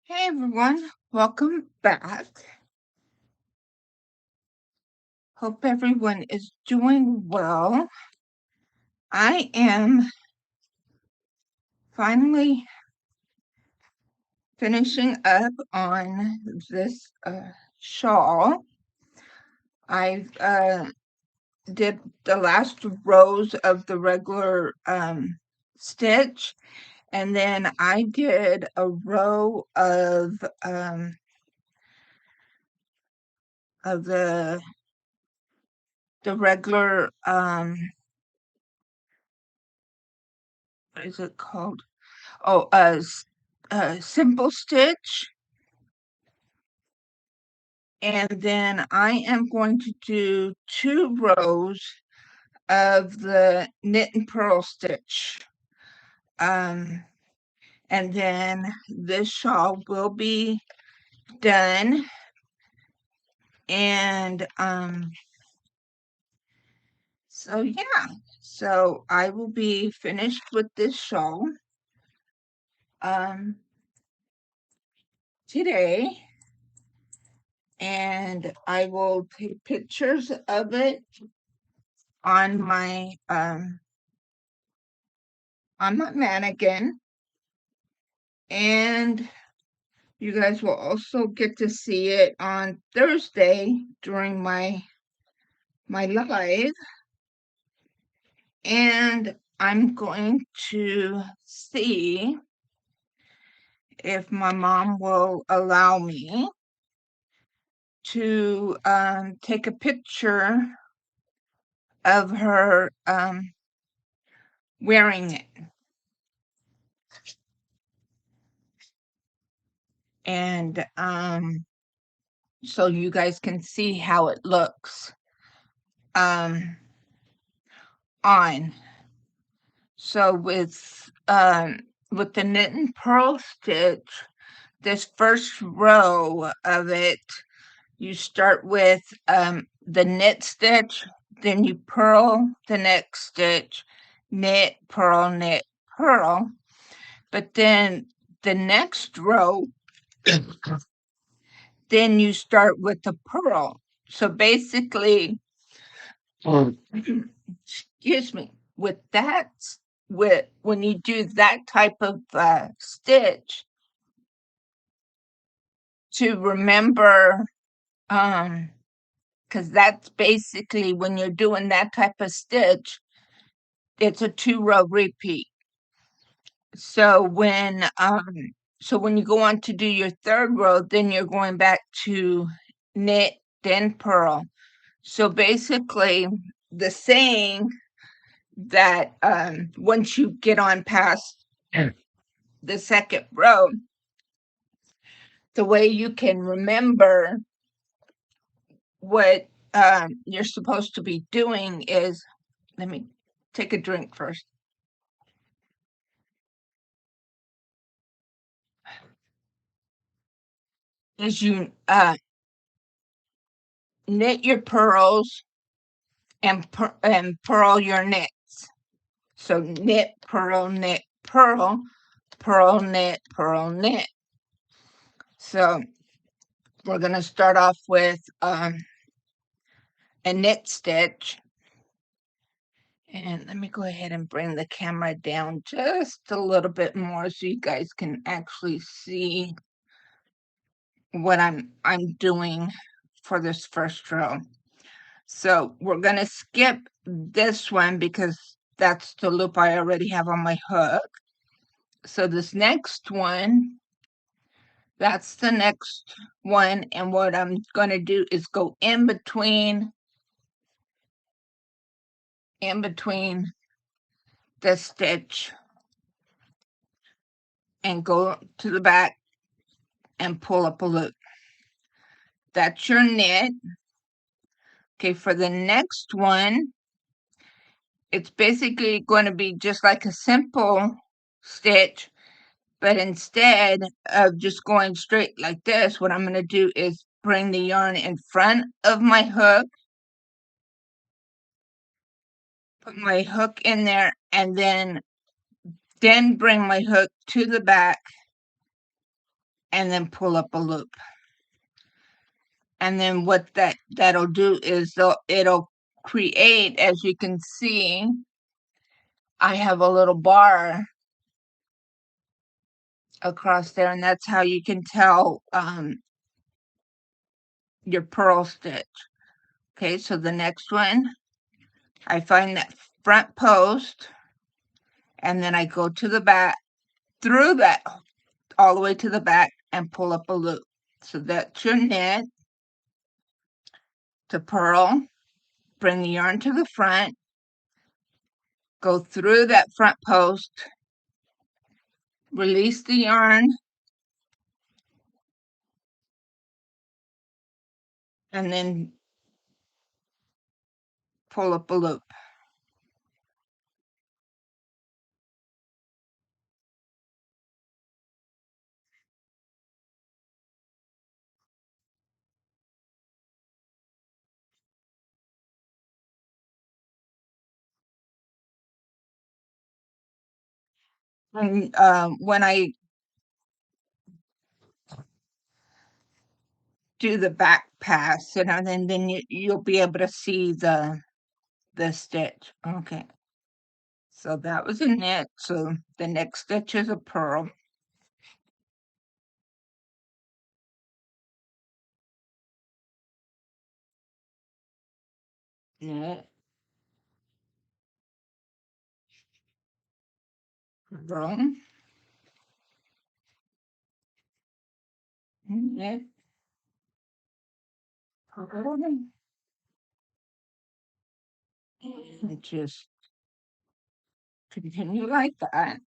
Hey everyone, welcome back. Hope everyone is doing well. I am finally finishing up on this shawl. I did the last rows of the regular stitch, and then I did a row of the regular what is it called? Oh, simple stitch. And then I am going to do 2 rows of the knit and purl stitch. And then this shawl will be done. And so yeah, so I will be finished with this shawl today. And I will take pictures of it on my mannequin, and you guys will also get to see it on Thursday during my live, and I'm going to see if my mom will allow me to take a picture of her wearing it. And so you guys can see how it looks on. So with the knit and purl stitch, this first row of it, you start with the knit stitch, then you purl the next stitch, knit, purl. But then the next row, then you start with the purl. So basically, excuse me, with that, when you do that type of stitch, to remember, because that's basically when you're doing that type of stitch, it's a 2-row repeat. So when you go on to do your 3rd row, then you're going back to knit, then purl. So basically, the saying that once you get on past the 2nd row, the way you can remember what you're supposed to be doing is, let me take a drink first. Is you knit your purls and purl your knits. So knit, purl, purl, knit, purl, knit. So we're going to start off with a knit stitch. And let me go ahead and bring the camera down just a little bit more so you guys can actually see what I'm doing for this first row. So we're going to skip this one because that's the loop I already have on my hook. So this next one, that's the next one. And what I'm going to do is go in between the stitch and go to the back and pull up a loop. That's your knit. Okay, for the next one, it's basically going to be just like a simple stitch, but instead of just going straight like this, what I'm going to do is bring the yarn in front of my hook, put my hook in there, and then bring my hook to the back and then pull up a loop. And then what that'll do is it'll create, as you can see, I have a little bar across there, and that's how you can tell your purl stitch. Okay, so the next one, I find that front post, and then I go to the back, through that, all the way to the back, and pull up a loop. So that's your knit to purl. Bring the yarn to the front, go through that front post, release the yarn, and then pull up a loop. And when I do the back pass, and then you'll be able to see the stitch. Okay, so that was a knit. So the next stitch is a purl. Knit, purl, knit, purl, and just continue like that.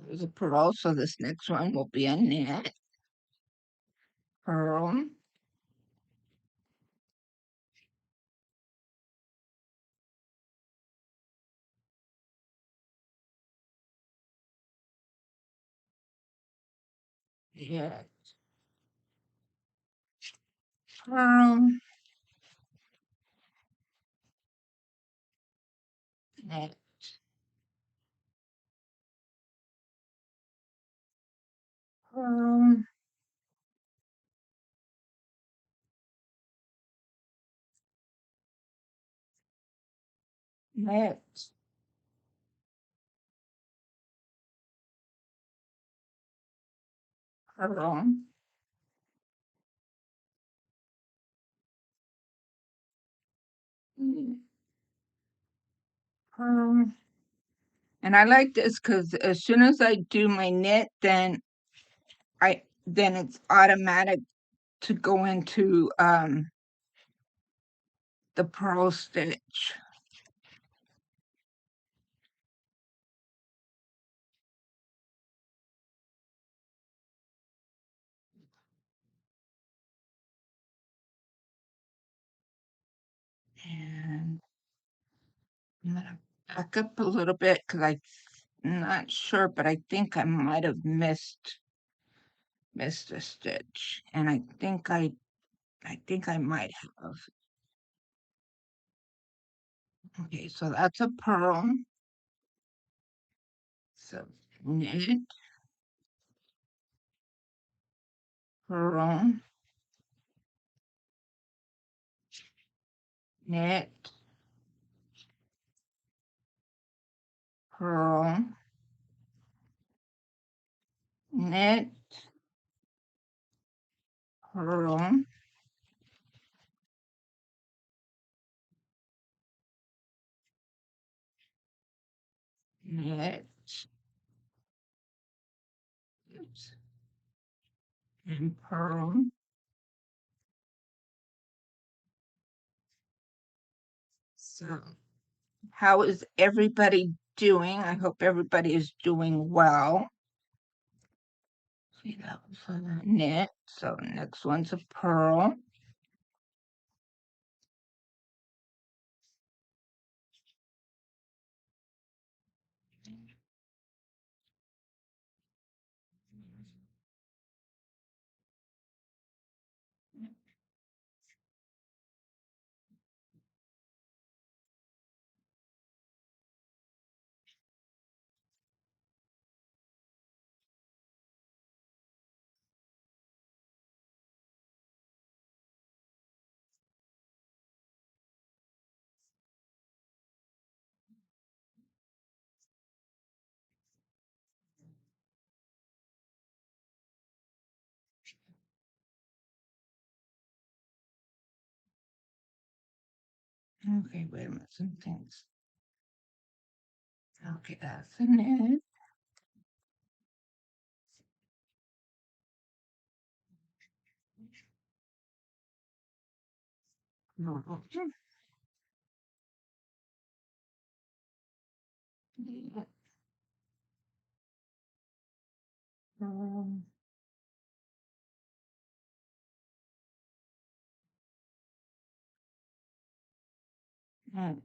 There's a purl, so this next one will be a knit, purl, knit, purl, knit, purl, knit, purl, purl. And I like this because as soon as I do my knit, then it's automatic to go into the purl stitch. And I'm gonna back up a little bit because I'm not sure, but I think I might have missed a stitch, and I think I might have. Okay, so that's a purl. So knit, purl, knit, purl, knit, purl, knit, oops, and purl. So how is everybody doing? I hope everybody is doing well. See, that was a knit. So next one's a purl. Okay, wait a minute, some things. Okay, that's a knit. Um, and,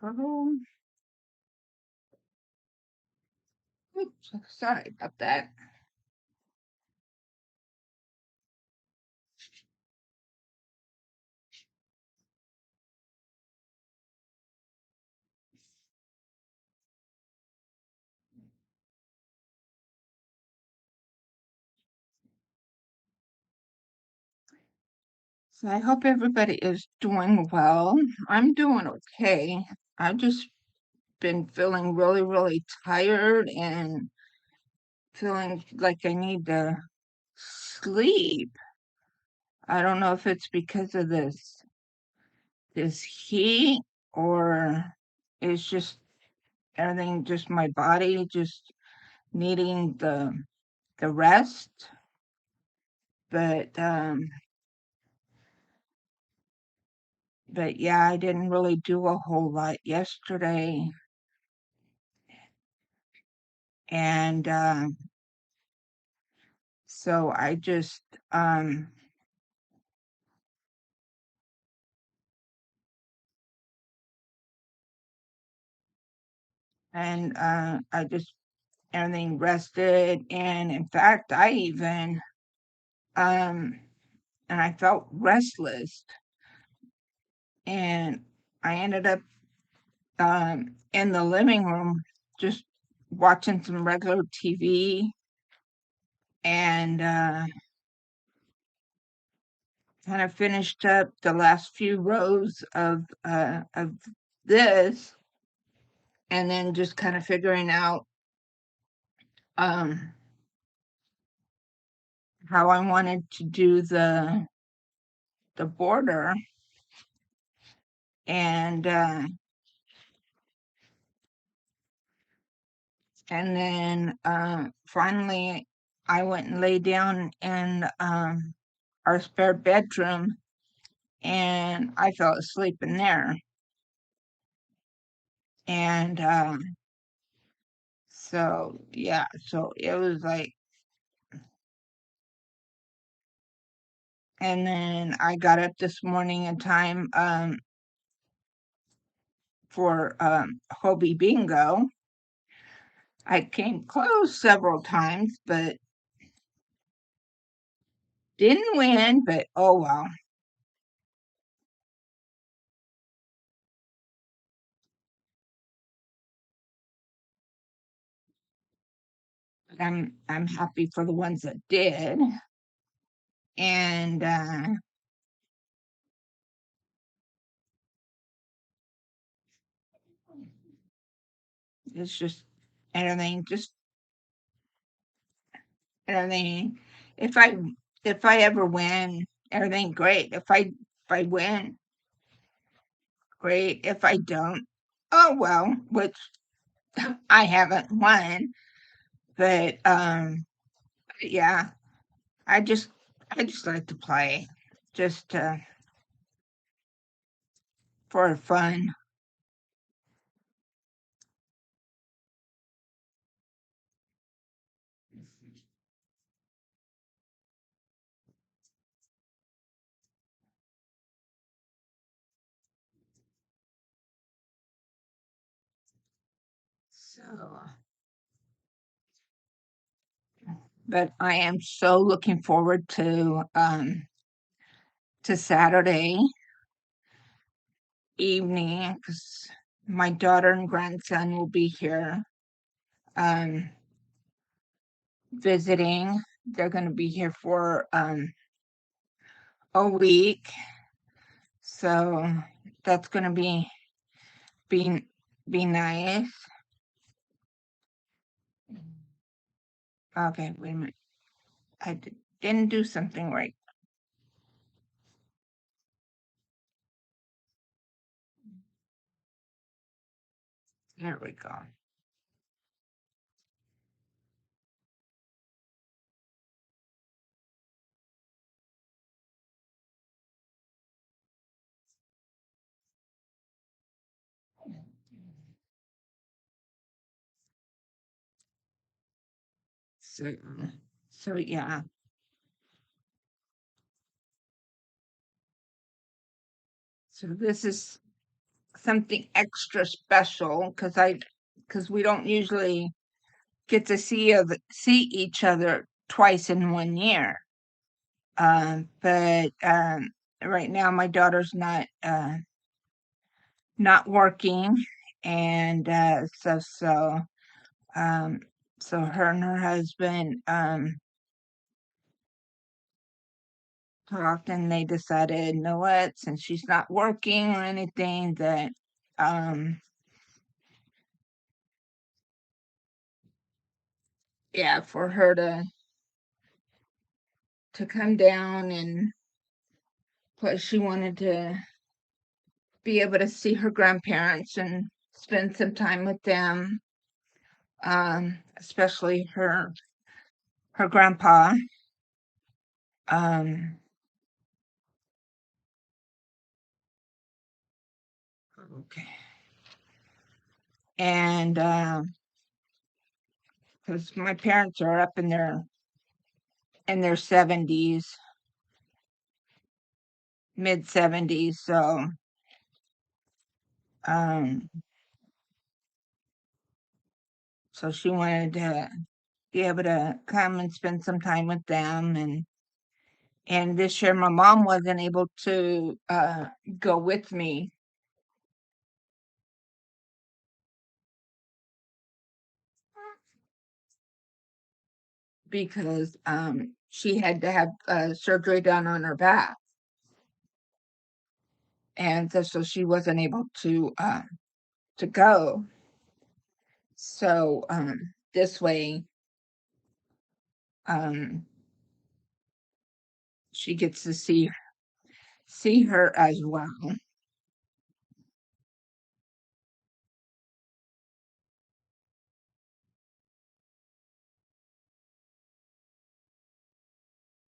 purple. Oops, sorry about that. So I hope everybody is doing well. I'm doing okay. I've just been feeling really, really tired and feeling like I need to sleep. I don't know if it's because of this heat or it's just everything, just my body just needing the rest. But but yeah, I didn't really do a whole lot yesterday, and so I just um and I just everything rested, and in fact, I even um and I felt restless, and I ended up in the living room just watching some regular TV and kind of finished up the last few rows of this, and then just kind of figuring out um, how I wanted to do the border, and then finally I went and lay down in our spare bedroom, and I fell asleep in there, and so yeah, so it was like, and then I got up this morning in time for Hobie Bingo. I came close several times, but didn't win. But oh well, I'm happy for the ones that did, and it's just anything, just anything. If I if I ever win, everything great. If I win, great. If I don't, oh well. Which I haven't won, but yeah, I just I just like to play, just for fun. So, but I am so looking forward to Saturday evening because my daughter and grandson will be here um visiting. They're going to be here for a week, so that's going to be be nice. Okay, wait a minute. Didn't do something right. There we go. So, so yeah. So this is something extra special because we don't usually get to see each other twice in 1 year. But right now my daughter's not working, and um, so her and her husband talked, and they decided, you know what, since she's not working or anything, that um, yeah, for her to come down, and plus she wanted to be able to see her grandparents and spend some time with them, especially her grandpa. Um, okay, and because my parents are up in their 70s, mid 70s, um, so she wanted to be able to come and spend some time with them, and this year my mom wasn't able to go with me because she had to have surgery done on her back, and so she wasn't able to go. So this way, um, she gets to see her as well.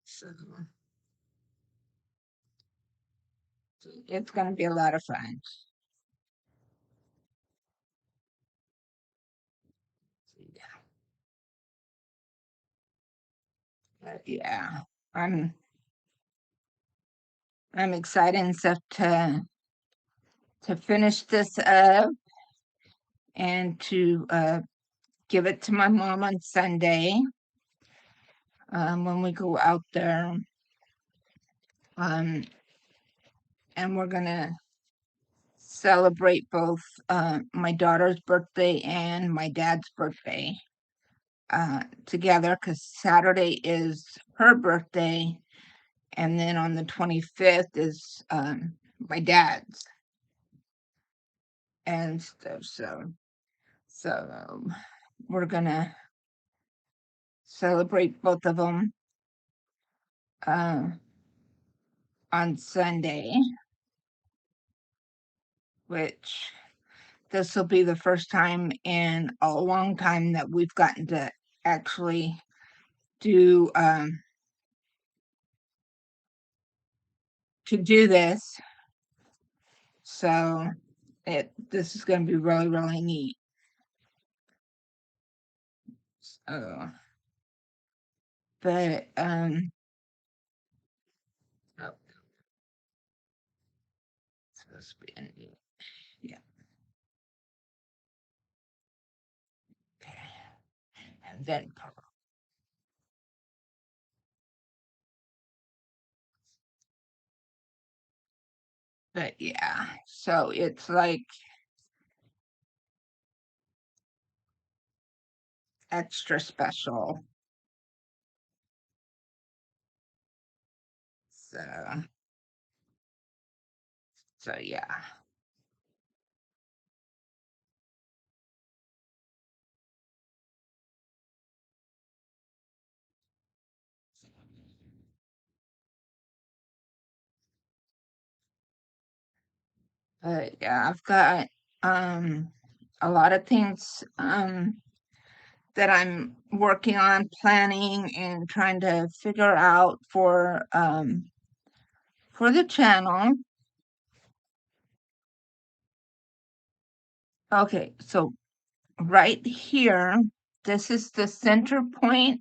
So it's going to be a lot of fun. Yeah, I'm I'm excited and stuff to finish this up and to give it to my mom on Sunday when we go out there. Um, and we're gonna celebrate both my daughter's birthday and my dad's birthday together because Saturday is her birthday, and then on the 25th is my dad's and stuff. So we're gonna celebrate both of them uh, on Sunday, which this will be the first time in a long time that we've gotten to actually do to do this. So this is going to be really really neat. So, but oh, it's supposed to be yeah. Okay. And then but yeah, so it's like extra special. So so yeah. But yeah, I've got um a lot of things that I'm working on, planning and trying to figure out for the channel. Okay, so right here, this is the center point.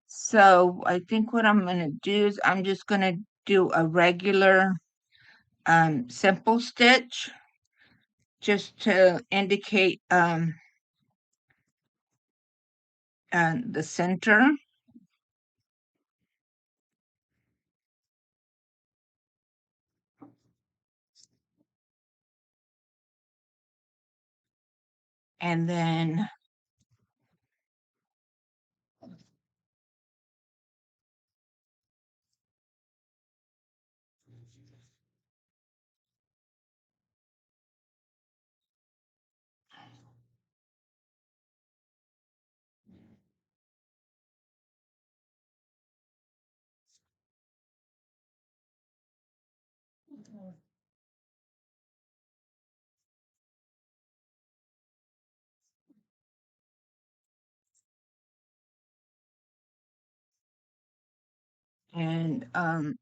So I think what I'm going to do is I'm just going to do a regular simple stitch just to indicate the center. And then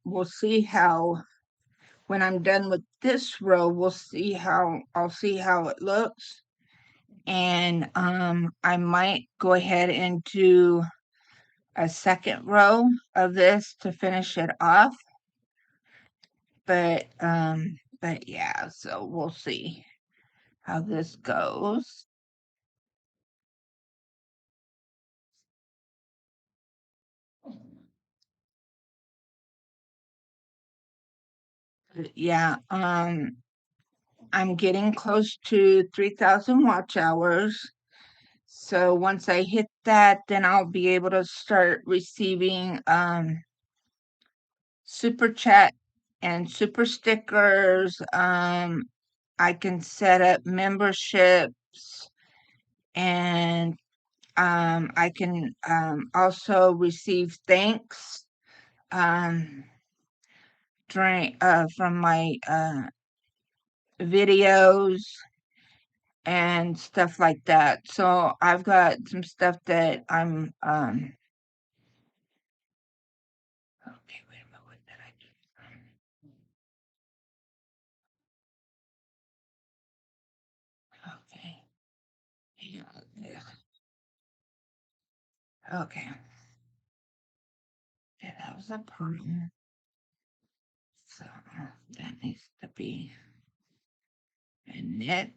we'll see how when I'm done with this row, I'll see how it looks. And I might go ahead and do a second row of this to finish it off. But yeah, so we'll see how this goes. Yeah, I'm getting close to 3,000 watch hours. So once I hit that, then I'll be able to start receiving super chat and super stickers. I can set up memberships and I can also receive thanks um, during from my videos and stuff like that. So I've got some stuff that I'm okay, wait a minute, what did I do? Okay. Yeah, yeah. Okay. Yeah, that was a problem. So that needs to be a knit.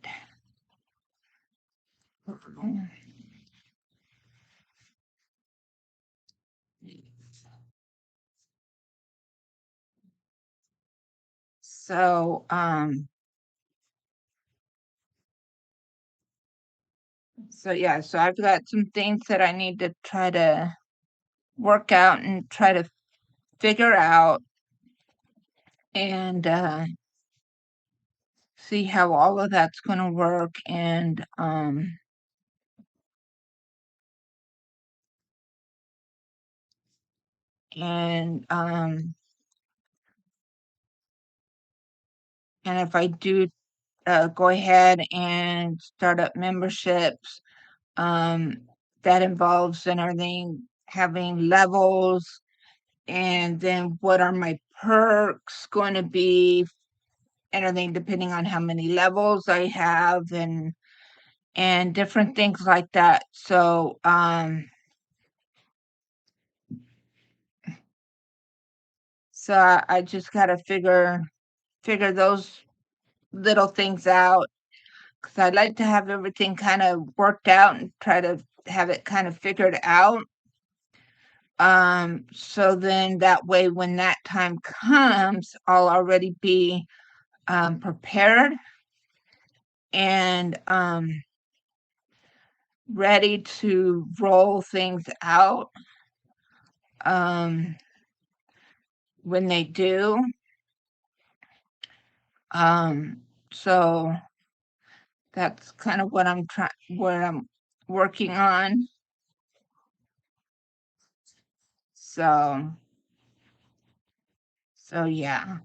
So so yeah, so I've got some things that I need to try to work out and try to figure out and see how all of that's going to work and um and if I do go ahead and start up memberships, um that involves and everything having levels, and then what are my perks going to be and everything depending on how many levels I have and different things like that. So I just got to figure those little things out because I'd like to have everything kind of worked out and try to have it kind of figured out. So then that way, when that time comes, I'll already be prepared and ready to roll things out um, when they do. So that's kind of what I'm working on. So, so yeah.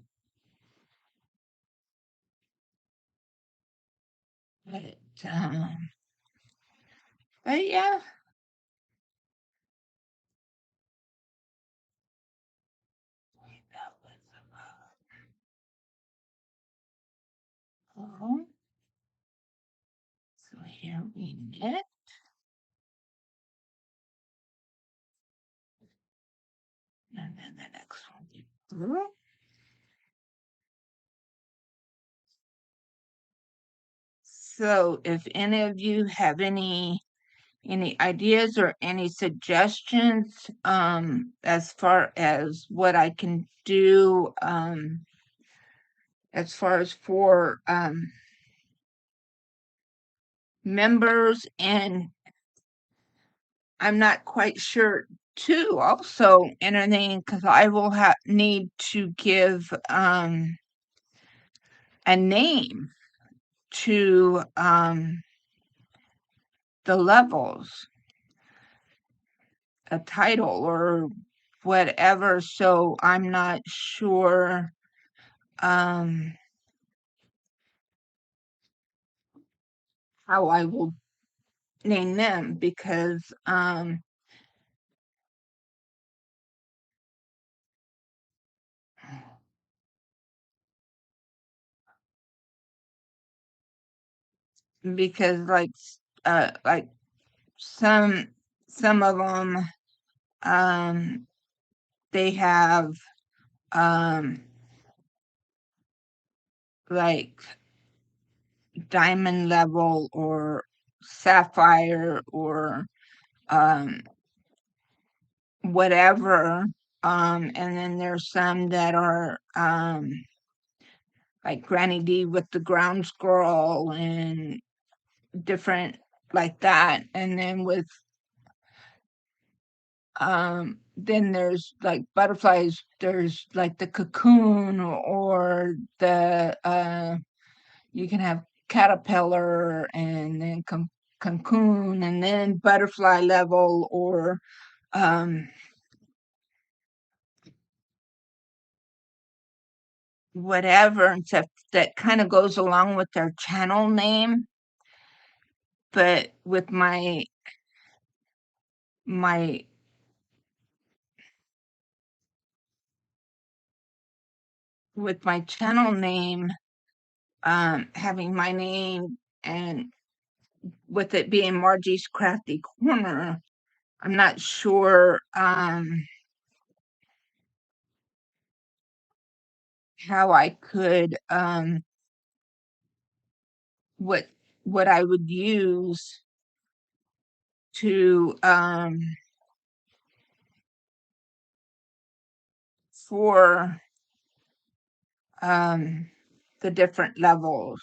um, but yeah. That was oh, so here we knit, and then the next one we through. So if any of you have any ideas or any suggestions as far as what I can do as far as for members, and I'm not quite sure too also anything because I will need to give a name to the levels, a title or whatever, so I'm not sure um how I will name them because because like some some of them um they have um like diamond level or sapphire or um whatever, and then there's some that are like Granny D with the ground squirrel and different like that, and then there's like butterflies, there's like the cocoon or the you can have caterpillar and then cocoon and then butterfly level or um whatever and stuff that kind of goes along with their channel name. But with my my channel name, having my name and with it being Margie's Crafty Corner, I'm not sure how I could what I would use to for um the different levels.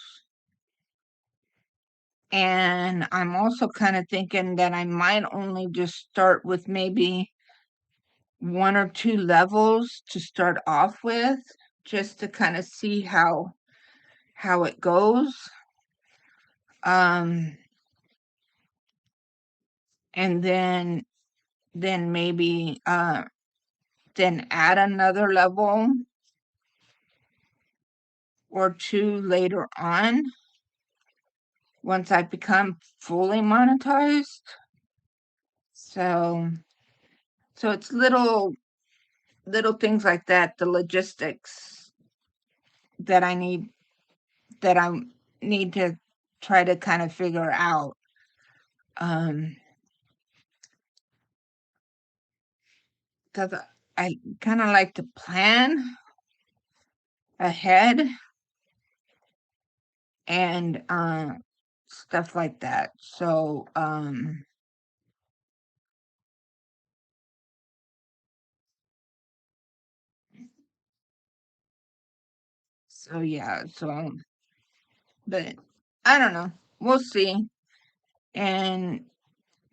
And I'm also kind of thinking that I might only just start with maybe one or two levels to start off with, just to kind of see how it goes. Um, and then maybe then add another level or two later on once I become fully monetized. So it's little things like that, the logistics that that I need to try to kind of figure out. Um, because I kind of like to plan ahead and stuff like that. So yeah, but I don't know. We'll see. And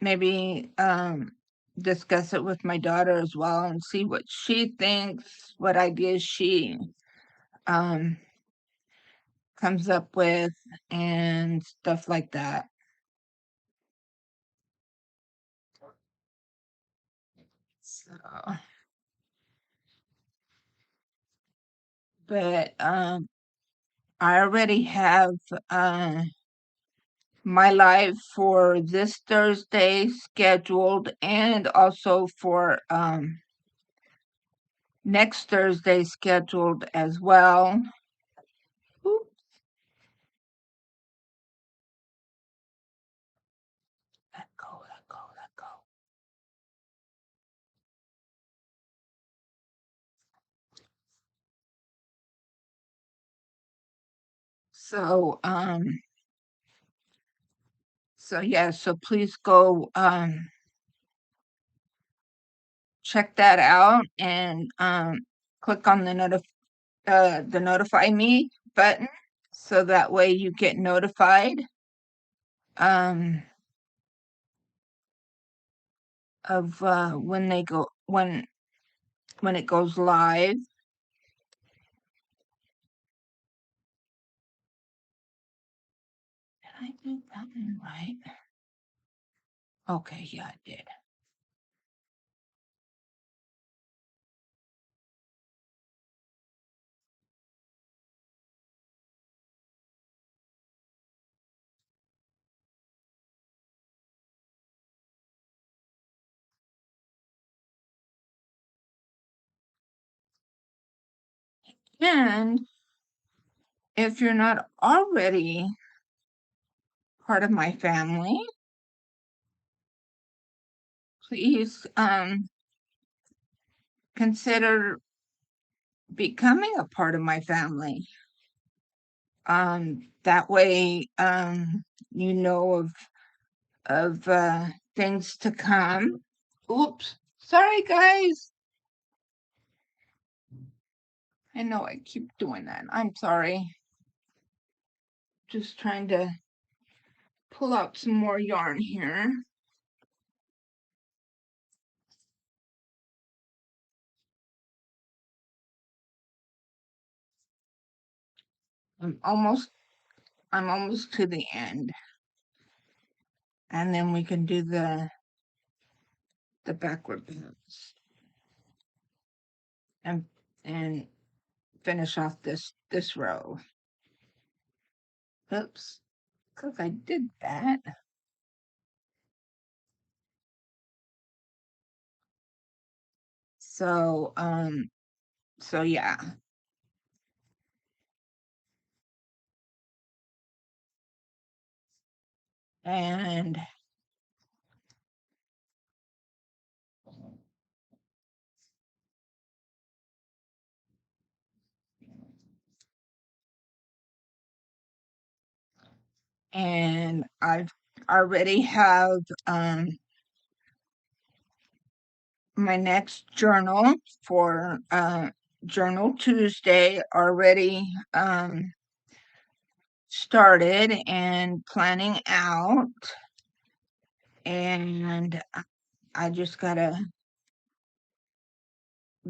maybe discuss it with my daughter as well and see what she thinks, what ideas she um comes up with and stuff like that. So, but I already have uh my live for this Thursday scheduled, and also for next Thursday scheduled as well. Oops. Let go, let go, let go. So yeah, so please go check that out and click on the notify me button so that way you get notified um of when it goes live. Did I do that one right? Okay, yeah, I did. And if you're not already part of my family, please consider becoming a part of my family. That way, you know of things to come. Oops, sorry guys. I know I keep doing that. I'm sorry. Just trying to pull out some more yarn here. I'm almost I'm almost to the end. And then we can do the backward pass and and finish off this row. Oops, because I did that. So so yeah. And I've already have my next journal for Journal Tuesday already started and planning out, and I just gotta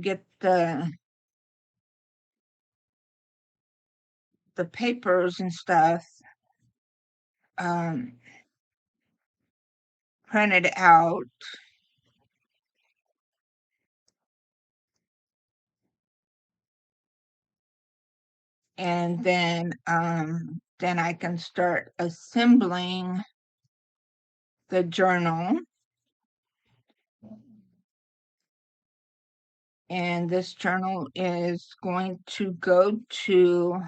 get the papers and stuff um, printed out. And then I can start assembling the journal. And this journal is going to go to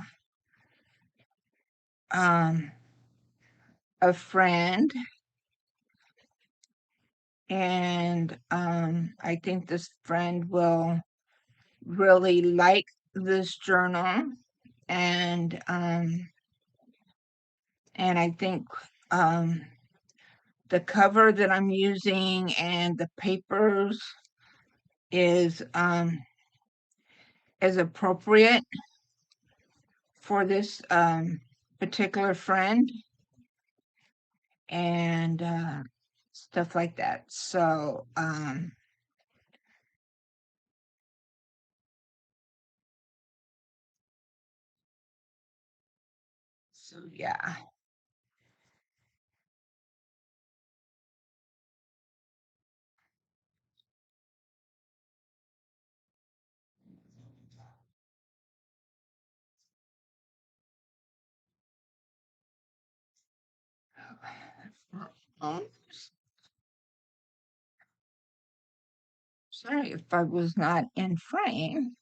a friend. And I think this friend will really like this journal. And I think the cover that I'm using and the papers is appropriate for this particular friend and stuff like that. So yeah. Oh, sorry if I was not in frame.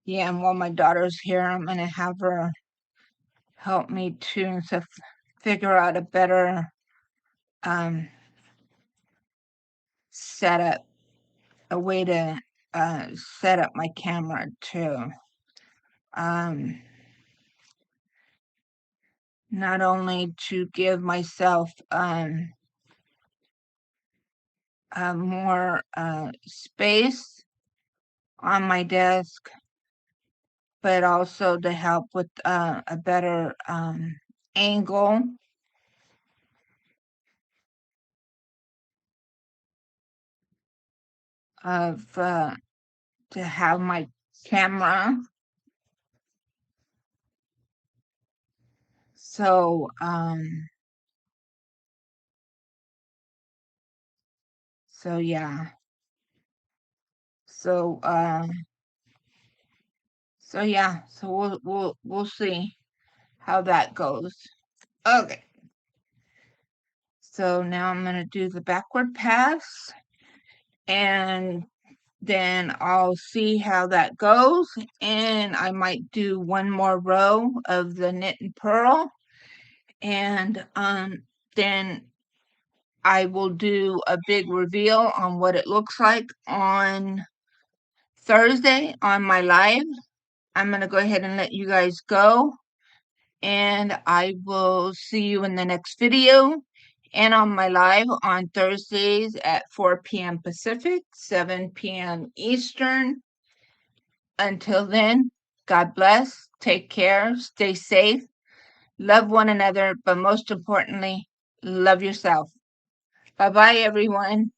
Yeah, and while my daughter's here, I'm gonna have her help me to figure out a better um setup, a way to set up my camera too. Um, not only to give myself more space on my desk, but also to help with a better angle of to have my camera. So so yeah. So so yeah, so we'll see how that goes. Okay. So now I'm going to do the backward pass, and then I'll see how that goes, and I might do one more row of the knit and purl, and then I will do a big reveal on what it looks like on Thursday on my live. I'm going to go ahead and let you guys go, and I will see you in the next video and on my live on Thursdays at 4 p.m. Pacific, 7 p.m. Eastern. Until then, God bless, take care, stay safe, love one another, but most importantly, love yourself. Bye-bye, everyone.